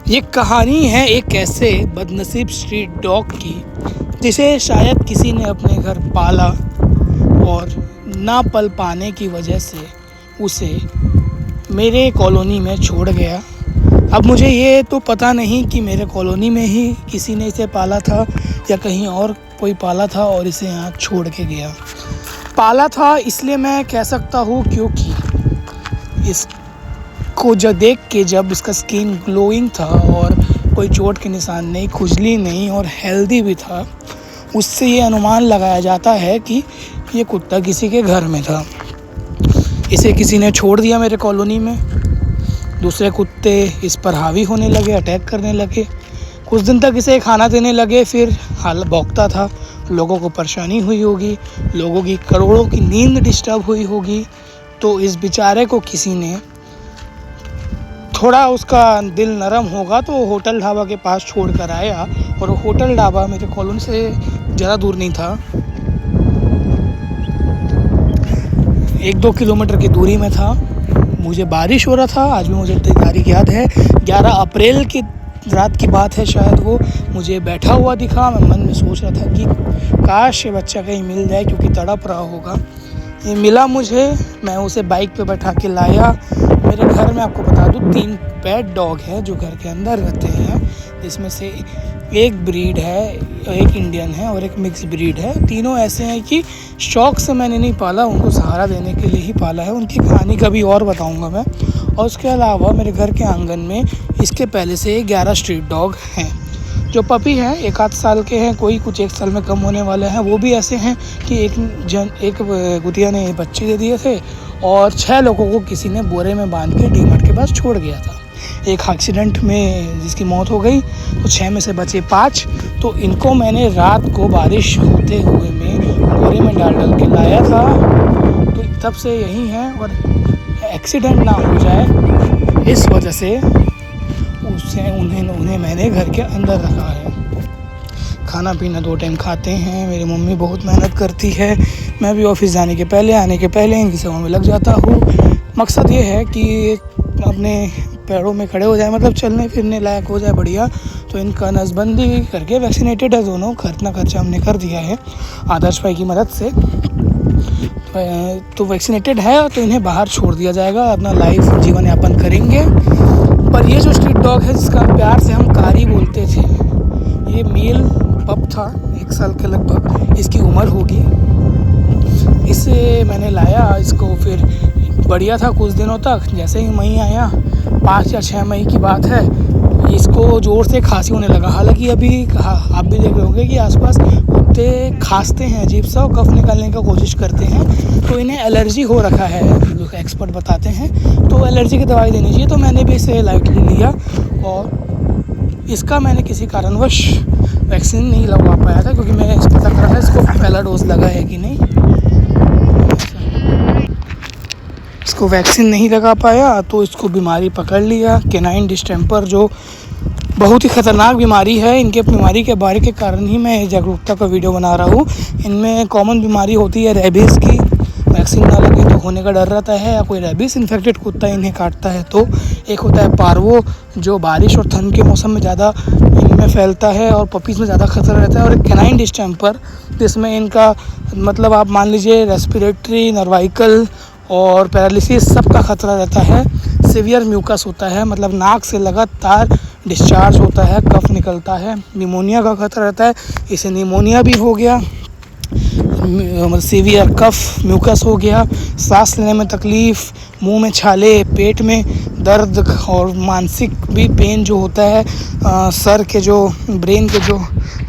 ये कहानी है एक ऐसे बदनसीब स्ट्रीट डॉग की जिसे शायद किसी ने अपने घर पाला और ना पल पाने की वजह से उसे मेरे कॉलोनी में छोड़ गया। अब मुझे ये तो पता नहीं कि मेरे कॉलोनी में ही किसी ने इसे पाला था या कहीं और कोई पाला था और इसे यहाँ छोड़ के गया। पाला था इसलिए मैं कह सकता हूँ क्योंकि इसको देख के जब इसका स्किन ग्लोइंग था और कोई चोट के निशान नहीं, खुजली नहीं और हेल्दी भी था, उससे ये अनुमान लगाया जाता है कि ये कुत्ता किसी के घर में था। इसे किसी ने छोड़ दिया मेरे कॉलोनी में। दूसरे कुत्ते इस पर हावी होने लगे, अटैक करने लगे। कुछ दिन तक इसे खाना देने लगे, फिर हाल भौंकता था। लोगों को परेशानी हुई होगी, लोगों की करोड़ों की नींद डिस्टर्ब हुई होगी। तो इस बेचारे को किसी ने, थोड़ा उसका दिल नरम होगा तो होटल ढाबा के पास छोड़ कर आया। और होटल ढाबा मेरे कॉलोनी से ज़्यादा दूर नहीं था, 1-2 किलोमीटर की दूरी में था। मुझे बारिश हो रहा था, आज भी मुझे तारीख याद है, 11 अप्रैल की रात की बात है शायद। वो मुझे बैठा हुआ दिखा। मैं मन में सोच रहा था कि काश ये बच्चा कहीं मिल जाए क्योंकि तड़प रहा होगा। ये मिला मुझे, मैं उसे बाइक पे बैठा के लाया। मेरे घर में आपको बता दूँ 3 पेट डॉग हैं जो घर के अंदर रहते हैं, जिसमें से एक ब्रीड है, एक इंडियन है और एक मिक्स ब्रीड है। तीनों ऐसे हैं कि शौक़ से मैंने नहीं पाला, उनको सहारा देने के लिए ही पाला है। उनकी कहानी कभी और बताऊंगा मैं। और उसके अलावा मेरे घर के आंगन में इसके पहले से 11 स्ट्रीट डॉग हैं जो पपी हैं, 1-8 साल के हैं, कोई कुछ 1 साल में कम होने वाले हैं। वो भी ऐसे हैं कि एक गुतिया ने बच्चे दे दिए थे और 6 लोगों को किसी ने बोरे में बांध के डीमार्ट के पास छोड़ गया था। एक एक्सीडेंट में जिसकी मौत हो गई, तो 6 में से बचे 5। तो इनको मैंने रात को बारिश होते हुए में बोरे में डाल के लाया था। तो तब से यही हैं और एक्सीडेंट ना हो जाए इस वजह से उन्हें मैंने घर के अंदर रखा है। खाना पीना 2 टाइम खाते हैं। मेरी मम्मी बहुत मेहनत करती है। मैं भी ऑफिस जाने के पहले, आने के पहले इनकी सेवा में लग जाता हूँ। मकसद ये है कि अपने पैरों में खड़े हो जाए, मतलब चलने फिरने लायक हो जाए बढ़िया। तो इनका नसबंदी करके वैक्सीनेटेड है दोनों, इतना खर्चा हमने कर दिया है आदर्श भाई की मदद से। तो वैक्सीनेटेड है तो इन्हें बाहर छोड़ दिया जाएगा, अपना लाइफ जीवन यापन करेंगे। पर ये जो स्ट्रीट डॉग है जिसका प्यार से हम कारी बोलते थे, ये मेल पप था, 1 साल के लगभग इसकी उम्र होगी। इसे मैंने लाया, इसको फिर बढ़िया था कुछ दिनों तक। जैसे ही मई आया, 5 या 6 मई की बात है, इसको ज़ोर से खांसी होने लगा। हालांकि अभी आप भी देख रहे होंगे कि आसपास कुत्ते खांसते हैं अजीब सा और कफ निकालने का कोशिश करते हैं, तो इन्हें एलर्जी हो रखा है, लोग एक्सपर्ट बताते हैं। तो एलर्जी की दवाई देनी चाहिए। तो मैंने भी इसे लाइटली लिया और इसका मैंने किसी कारणवश वैक्सीन नहीं लगवा पाया था क्योंकि मैं इस पता कर रहा था इसको पहला डोज लगा है कि नहीं। इसको वैक्सीन नहीं लगा पाया तो इसको बीमारी पकड़ लिया, कैनाइन डिस्टेंपर, जो बहुत ही ख़तरनाक बीमारी है। इनके बीमारी के बारे के कारण ही मैं जागरूकता का वीडियो बना रहा हूँ। इनमें कॉमन बीमारी होती है रेबीज़ की, वैक्सीन ना लगे तो होने का डर रहता है, या कोई रेबीज़ इन्फेक्टेड कुत्ता इन्हें काटता है तो। एक होता है पार्वो, जो बारिश और ठंड के मौसम में ज़्यादा इनमें फैलता है और पपीज़ में ज़्यादा खतरा रहता है। और एक कैनाइन डिस्टेंपर, जिसमें इनका मतलब आप मान लीजिए रेस्पिरेटरी, नर्वाइकल और पैरालिसिस सबका खतरा रहता है। सीवियर म्यूकस होता है, मतलब नाक से लगातार डिस्चार्ज होता है, कफ निकलता है। निमोनिया का खतरा रहता है, इसे निमोनिया भी हो गया, सीवियर कफ म्यूकस हो गया। सांस लेने में तकलीफ़, मुंह में छाले, पेट में दर्द और मानसिक भी पेन जो होता है। सर के जो ब्रेन के जो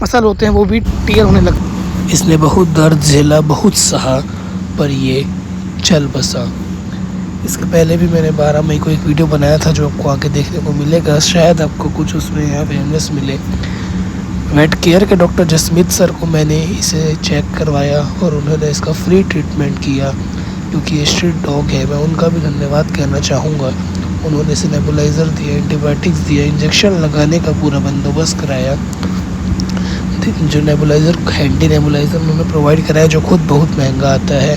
मसल होते हैं वो भी टीयर होने लगते। इसने बहुत दर्द झेला, बहुत सहा, पर ये चल बसा। इसके पहले भी मैंने 12 मई को एक वीडियो बनाया था जो आपको आके देखने को मिलेगा, शायद आपको कुछ उसमें अवेयरनेस मिले। वेट केयर के डॉक्टर जसमीत सर को मैंने इसे चेक करवाया और उन्होंने इसका फ्री ट्रीटमेंट किया क्योंकि ये स्ट्रीट डॉग है। मैं उनका भी धन्यवाद कहना चाहूँगा। उन्होंने इसे नेबुलाइज़र दिया, एंटीबायोटिक्स दिया, इंजेक्शन लगाने का पूरा बंदोबस्त कराया। जो नेबुलाइज़र, हैंडी नेबुलाइज़र उन्होंने प्रोवाइड कराया जो खुद बहुत महंगा आता है।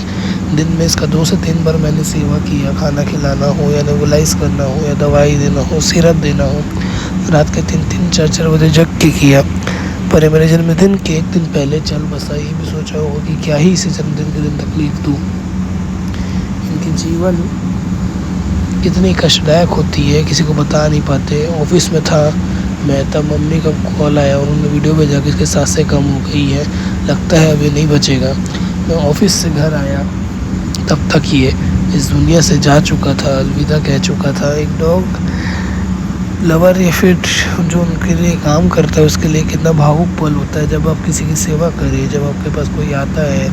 दिन में इसका 2 से 3 बार मैंने सेवा किया, खाना खिलाना हो या नेबुलाइज़ करना हो या दवाई देना हो, सिरप देना हो। रात के 3-4 बजे जग के किया। पर मेरे जन्मदिन के एक दिन पहले चल बसा, ये भी सोचा होगा कि क्या ही इसे जन्मदिन के दिन तकलीफ़ दूँ। इनके जीवन कितनी कष्टदायक होती है किसी को बता नहीं पाते। ऑफिस में था मैं, तब मम्मी का कॉल आया और उन्होंने वीडियो भेजा कि इसकी सांसें कम हो गई है, लगता है अभी नहीं बचेगा। मैं ऑफिस से घर आया तब तक ये इस दुनिया से जा चुका था, अलविदा कह चुका था। एक डॉग लवर या फिर जो उनके लिए काम करता है उसके लिए कितना भावुक पल होता है जब आप किसी की सेवा करें, जब आपके पास कोई आता है,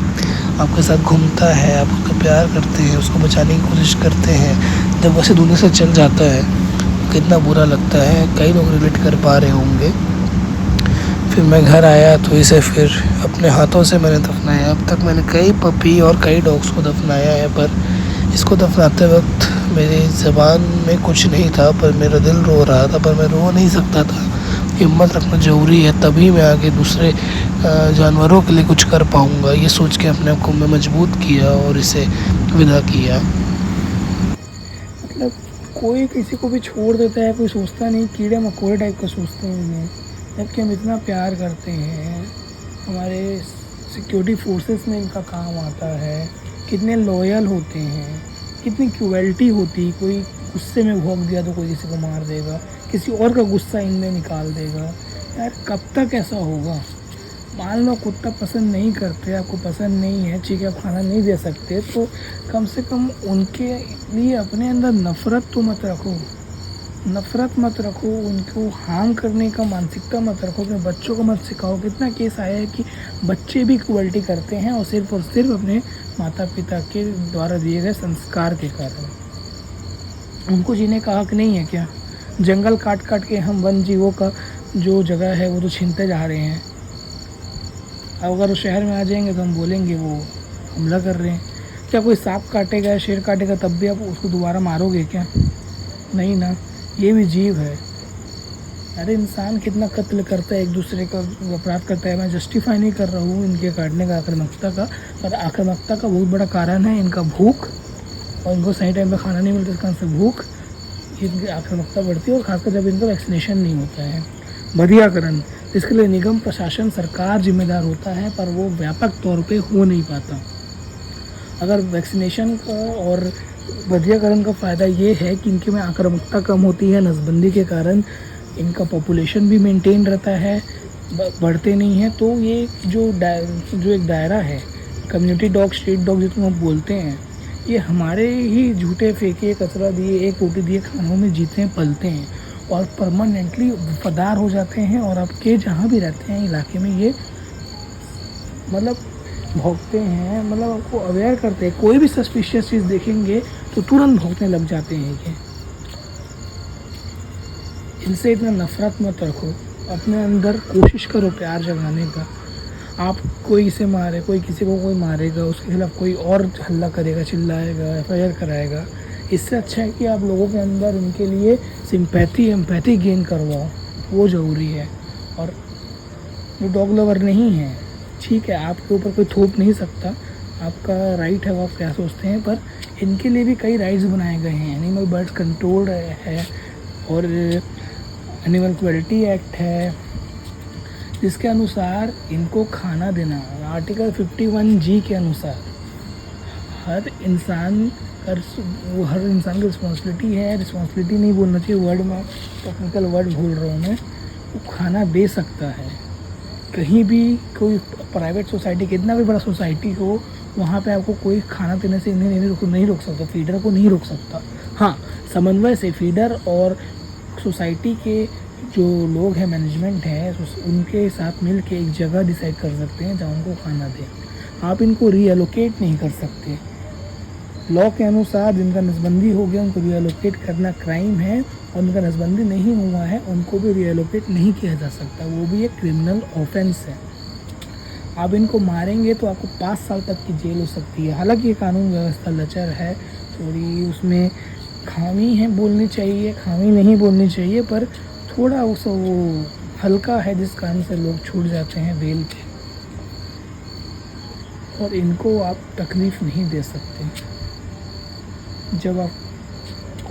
आपके साथ घूमता है, आप उसका प्यार करते हैं, उसको बचाने की कोशिश करते हैं, जब वैसे दुनिया से चल जाता है कितना बुरा लगता है। कई लोग रिलेट कर पा रहे होंगे। फिर मैं घर आया तो इसे फिर अपने हाथों से मैंने दफनाया। अब तक मैंने कई पपी और कई डॉग्स को दफनाया है, पर इसको दफनाते वक्त मेरी ज़बान में कुछ नहीं था, पर मेरा दिल रो रहा था, पर मैं रो नहीं सकता था। हिम्मत रखना ज़रूरी है, तभी मैं आगे दूसरे जानवरों के लिए कुछ कर पाऊँगा। ये सोच के अपने आप को मैं मजबूत किया और इसे विदा किया। मतलब कोई किसी को भी छोड़ देता है, कोई सोचता नहीं, कीड़े मकोड़े टाइप का सोचते हैं। जबकि हम इतना प्यार करते हैं, हमारे सिक्योरिटी फोर्सेस में इनका काम आता है, कितने लॉयल होते हैं, कितनी क्रूएल्टी होती। कोई गुस्से में भौंक दिया तो कोई किसी को मार देगा, किसी और का गुस्सा इनमें निकाल देगा। यार कब तक ऐसा होगा? मान लो कुत्ता पसंद नहीं करते, आपको पसंद नहीं है, ठीक है, आप खाना नहीं दे सकते, तो कम से कम उनके लिए अपने अंदर नफ़रत तो मत रखो, नफ़रत मत रखो, उनको हार्म करने का मानसिकता मत रखो। अपने बच्चों को मत सिखाओ। कितना केस आया है कि बच्चे भी क्रूएल्टी करते हैं और सिर्फ अपने माता पिता के द्वारा दिए गए संस्कार के कारण। उनको जीने का हक नहीं है क्या? जंगल काट काट के हम वन जीवों का जो जगह है वो तो छीनते जा रहे हैं। अब अगर वो शहर में आ जाएंगे तो हम बोलेंगे वो हमला कर रहे हैं। क्या कोई सांप काटेगा, शेर काटेगा, तब भी आप उसको दोबारा मारोगे क्या? नहीं ना, ये भी जीव है। अरे इंसान कितना कत्ल करता है, एक दूसरे का अपराध करता है। मैं जस्टिफाई नहीं कर रहा हूँ इनके काटने का, आक्रामकता का, पर आक्रामकता का बहुत बड़ा कारण है इनका भूख, और इनको सही टाइम पे खाना नहीं मिलता, इसका कारण से भूख, इनकी आक्रामकता बढ़ती है, और खासकर जब इनका वैक्सीनेशन नहीं होता है। बधियाकरण, इसके लिए निगम प्रशासन सरकार जिम्मेदार होता है, पर वो व्यापक तौर पे हो नहीं पाता। अगर वैक्सीनेशन का और बधियाकरण का फ़ायदा ये है कि इनके में आक्रामकता कम होती है, नसबंदी के कारण इनका पॉपुलेशन भी मेंटेन रहता है, बढ़ते नहीं हैं। तो ये जो एक दायरा है, कम्युनिटी डॉग, स्ट्रीट डॉग जिसको हम बोलते हैं, ये हमारे ही झूठे फेंके कचरा दिए, एक रोटी दिए खानों में जीते हैं, पलते हैं और परमानेंटली वफादार हो जाते हैं। और आपके जहाँ भी रहते हैं इलाके में ये मतलब भौंकते हैं, मतलब आपको अवेयर करते हैं। कोई भी सस्पिशियस चीज़ देखेंगे तो तुरंत भौंकने लग जाते हैं ये। इनसे इतना नफ़रत मत रखो, अपने अंदर कोशिश करो प्यार जगाने का। आप कोई इसे मारे, कोई किसी को कोई मारेगा, उसके खिलाफ कोई और हल्ला करेगा, चिल्लाएगा, एफआईआर कराएगा। इससे अच्छा है कि आप लोगों के अंदर उनके लिए सिंपैथी, एम्पैथी गेन करवाओ, वो ज़रूरी है। और जो डॉग लवर नहीं है, ठीक है, आपके ऊपर कोई थोप नहीं सकता, आपका राइट है, वो आप क्या सोचते हैं, पर इनके लिए भी कई राइट्स बनाए गए हैं। एनिमल बर्ड्स कंट्रोल है और एनिमल क्वालिटी एक्ट है, जिसके अनुसार इनको खाना देना, आर्टिकल 51G के अनुसार हर इंसान की रिस्पॉन्सिबिलिटी है। रिस्पॉन्सिबिलिटी नहीं बोलना चाहिए वर्ड में, टेक्निकल वर्ड भूल रहा हूँ मैं। वो खाना दे सकता है कहीं भी, कोई प्राइवेट सोसाइटी, कितना भी बड़ा सोसाइटी हो, वहाँ पे आपको कोई खाना देने से नहीं रोक सकता, फीडर को नहीं रोक सकता। हाँ, समन्वय से फीडर और सोसाइटी के जो लोग हैं, मैनेजमेंट है, उनके साथ मिल के एक जगह डिसाइड कर सकते हैं जहाँ उनको खाना दें। आप इनको रीएलोकेट नहीं कर सकते। लॉ के अनुसार जिनका नसबंदी हो गया उनको रीएलोकेट करना क्राइम है, और उनका नसबंदी नहीं हुआ है उनको भी रीएलोकेट नहीं किया जा सकता, वो भी एक क्रिमिनल ऑफेंस है। आप इनको मारेंगे तो आपको 5 साल तक की जेल हो सकती है। हालांकि ये कानून व्यवस्था लचर है, थोड़ी उसमें खामी है, बोलनी चाहिए, खामी नहीं बोलनी चाहिए, पर थोड़ा वो हल्का है, जिस कारण से लोग छूट जाते हैं बेल पे। और इनको आप तकलीफ़ नहीं दे सकते। जब आप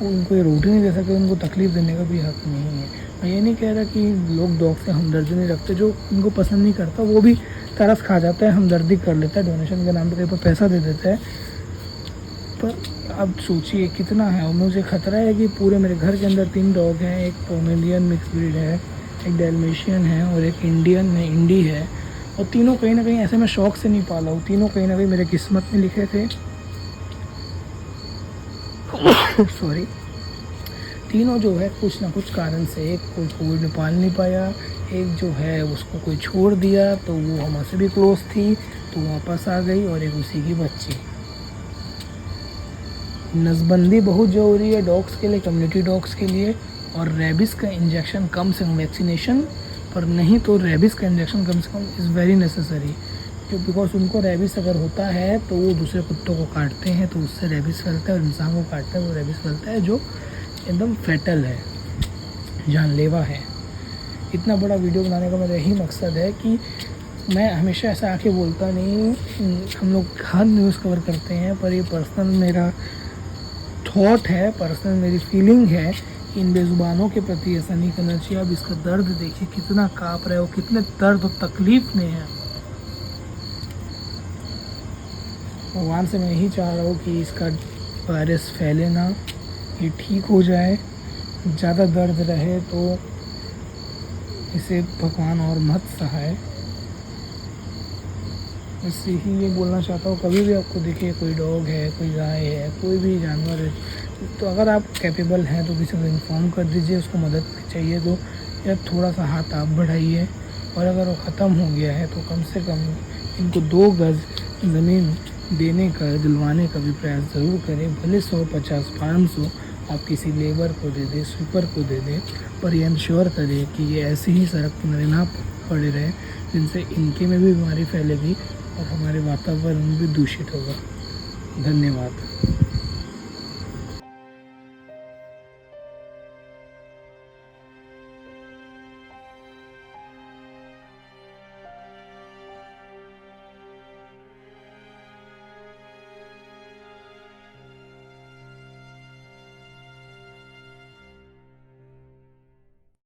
उनको ये रोटी नहीं दे सकते, उनको तकलीफ़ देने का भी हक नहीं है। मैं ये नहीं कह रहा कि लोग डॉग से हमदर्दी नहीं रखते, जो उनको पसंद नहीं करता वो भी तरस खा जाता है, हमदर्दी कर लेता है, डोनेशन के नाम पे कहीं पर पैसा दे देता है। पर अब सोचिए कितना है। और मुझे खतरा है कि पूरे मेरे घर के अंदर 3 डॉग हैं, एक पोमेलियन मिक्स ब्रीड है, एक डैल्मेशियन है और एक इंडियन है, इंडी है। और तीनों कहीं ना कहीं ऐसे मैं शौक से नहीं पाला हूँ, तीनों कहीं ना कहीं मेरे किस्मत में लिखे थे। सॉरी। तीनों जो है कुछ ना कुछ कारण से, एक कोई पाल नहीं पाया, एक जो है उसको कोई छोड़ दिया तो वो हमसे भी क्लोज थी तो वापस आ गई, और एक उसी की बच्ची। नसबंदी बहुत ज़रूरी है डॉग्स के लिए, कम्युनिटी डॉग्स के लिए। और रेबिस का इंजेक्शन कम से कम, वैक्सीनेशन पर नहीं तो रेबिस का इंजेक्शन कम से कम इज़ वेरी नेसेसरी। क्यों? बिकॉज उनको रेबिस अगर होता है तो वो दूसरे कुत्तों को काटते हैं तो उससे रेबिस फैलता है, और इंसान को काटता है वो रेबिस फैलता है, जो एकदम फैटल है, जानलेवा है। इतना बड़ा वीडियो बनाने का मेरा यही मकसद है कि मैं हमेशा ऐसा आके बोलता नहीं, हम लोग हर न्यूज़ कवर करते हैं, पर ये पर्सनल मेरा थॉट है, पर्सनल मेरी फीलिंग है कि इन बेज़ुबानों के प्रति ऐसा नहीं करना चाहिए। अब इसका दर्द देखिए कितना काँप रहा है, वो कितने दर्द और तकलीफ़ में है। भगवान से मैं यही चाह रहा हूँ कि इसका वायरस फैले ना, ये ठीक हो जाए। ज़्यादा दर्द रहे तो इसे भगवान और मत सहाय। बस यही ये बोलना चाहता हूँ, कभी भी आपको दिखे कोई डॉग है, कोई गाय है, कोई भी जानवर है, तो अगर आप कैपेबल हैं तो किसी को इन्फॉर्म कर दीजिए। उसको मदद चाहिए तो या थोड़ा सा हाथ आप बढ़ाइए। और अगर वो ख़त्म हो गया है तो कम से कम इनको 2 गज ज़मीन देने का, दिलवाने का भी प्रयास ज़रूर करें। भले 100, 50, 500 आप किसी लेबर को दे दें, स्वीपर को दे दें, पर ये इंश्योर करें कि ये ऐसे ही सड़क किनारे ना पड़े रहे, जिनसे इनके में भी बीमारी फैलेगी और हमारे वातावरण भी दूषित होगा। धन्यवाद।